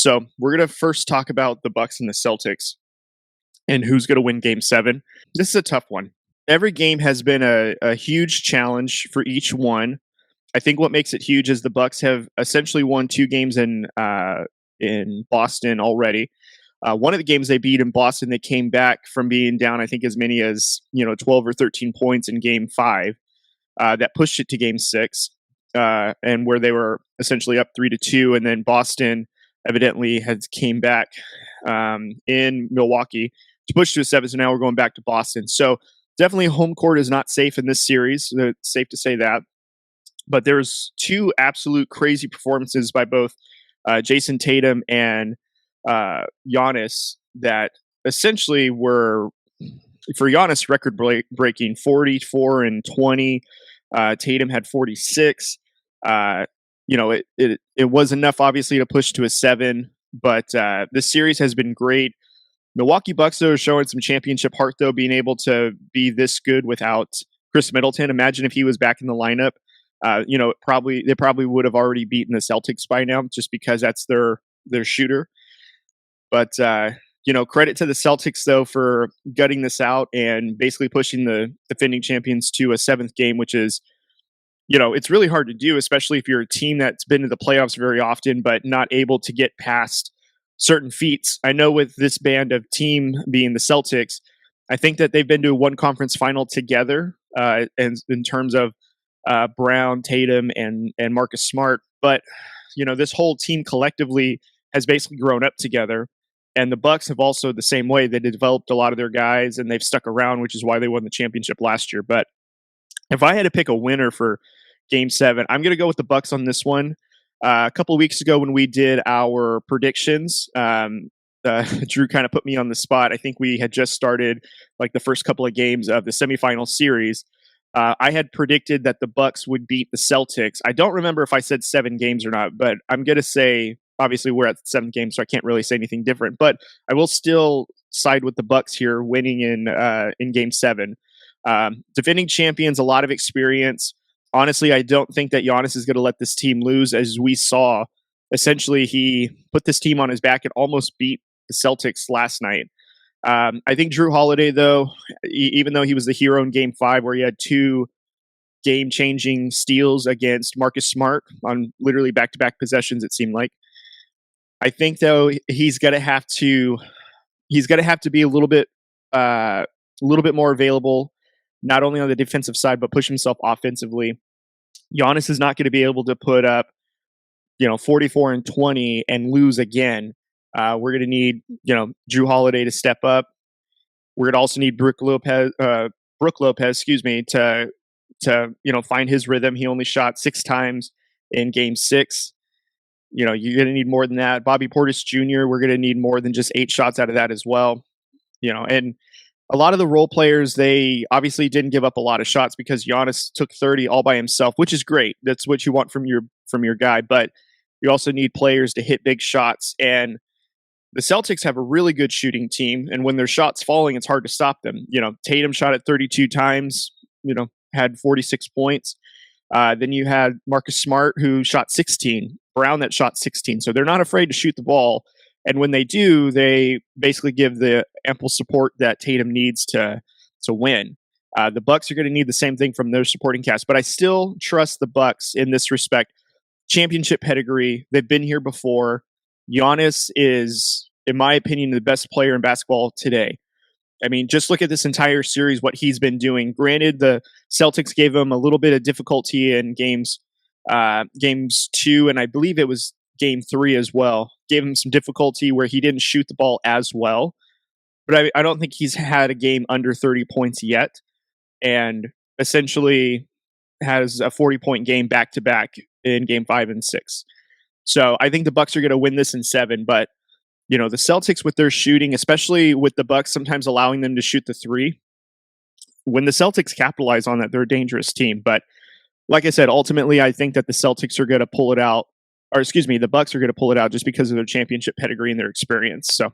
So we're going to first talk about the Bucks and the Celtics and who's going to win Game 7. This is a tough one. Every game has been a huge challenge for each one. I think what makes it huge is the Bucks have essentially won 2 games in Boston already. One of the games they beat in Boston, they came back from being down, I think, as many as 12 or 13 points in Game 5. That pushed it to Game 6, and where they were essentially up 3-2, and then Boston evidently has came back in Milwaukee to push to a 7. So now we're going back to Boston. So definitely home court is not safe in this series. It's safe to say that. But there's 2 absolute crazy performances by both Jason Tatum and Giannis that essentially were, for Giannis, record breaking 44 and 20. Tatum had 46. It was enough, obviously, to push to a 7. But this series has been great. Milwaukee Bucks, though, are showing some championship heart, though, being able to be this good without Chris Middleton. Imagine if he was back in the lineup. They probably would have already beaten the Celtics by now, just because that's their shooter. But credit to the Celtics, though, for gutting this out and basically pushing the defending champions to a 7th game, which is, it's really hard to do, especially if you're a team that's been to the playoffs very often, but not able to get past certain feats. I know with this band of team being the Celtics, I think that they've been to one conference final together, and in terms of Brown, Tatum, and Marcus Smart. But this whole team collectively has basically grown up together, and the Bucks have also the same way. They developed a lot of their guys, and they've stuck around, which is why they won the championship last year. But if I had to pick a winner for Game 7, I'm going to go with the Bucks on this one. A couple of weeks ago when we did our predictions, Drew kind of put me on the spot. I think we had just started like the first couple of games of the semifinal series. I had predicted that the Bucks would beat the Celtics. I don't remember if I said 7 games or not, but I'm going to say, obviously we're at the 7th game, so I can't really say anything different, but I will still side with the Bucks here, winning in Game 7. Defending champions, a lot of experience. Honestly, I don't think that Giannis is going to let this team lose. As we saw, essentially he put this team on his back and almost beat the Celtics last night. I think Drew Holiday, though, even though he was the hero in Game 5, where he had 2 game-changing steals against Marcus Smart on literally back-to-back possessions, it seemed like. I think, though, he's going to have to be a little bit more available, not only on the defensive side, but push himself offensively. Giannis is not going to be able to put up, 44 and 20 and lose again. We're going to need, Drew Holiday to step up. We're going to also need Brook Lopez, to find his rhythm. He only shot 6 times in Game 6. You're going to need more than that. Bobby Portis Jr., we're going to need more than just 8 shots out of that as well. And a lot of the role players, they obviously didn't give up a lot of shots because Giannis took 30 all by himself, which is great. That's what you want from your guy. But you also need players to hit big shots. And the Celtics have a really good shooting team. And when their shots falling, it's hard to stop them. Tatum shot it 32 times, had 46 points. Then you had Marcus Smart, who shot 16. Brown that shot 16. So they're not afraid to shoot the ball. And when they do, they basically give the ample support that Tatum needs to win. The Bucks are going to need the same thing from their supporting cast, but I still trust the Bucks in this respect. Championship pedigree. They've been here before. Giannis is, in my opinion, the best player in basketball today. I mean, just look at this entire series, what he's been doing. Granted, the Celtics gave him a little bit of difficulty in games 2, and I believe it was Game 3 as well. Gave him some difficulty where he didn't shoot the ball as well. But I don't think he's had a game under 30 points yet, and essentially has a 40-point game back-to-back in Game 5 and 6. So I think the Bucks are going to win this in 7, but the Celtics with their shooting, especially with the Bucks sometimes allowing them to shoot the 3, when the Celtics capitalize on that, they're a dangerous team. But like I said, ultimately, I think that the Celtics are going to pull it out, the Bucks are going to pull it out just because of their championship pedigree and their experience. So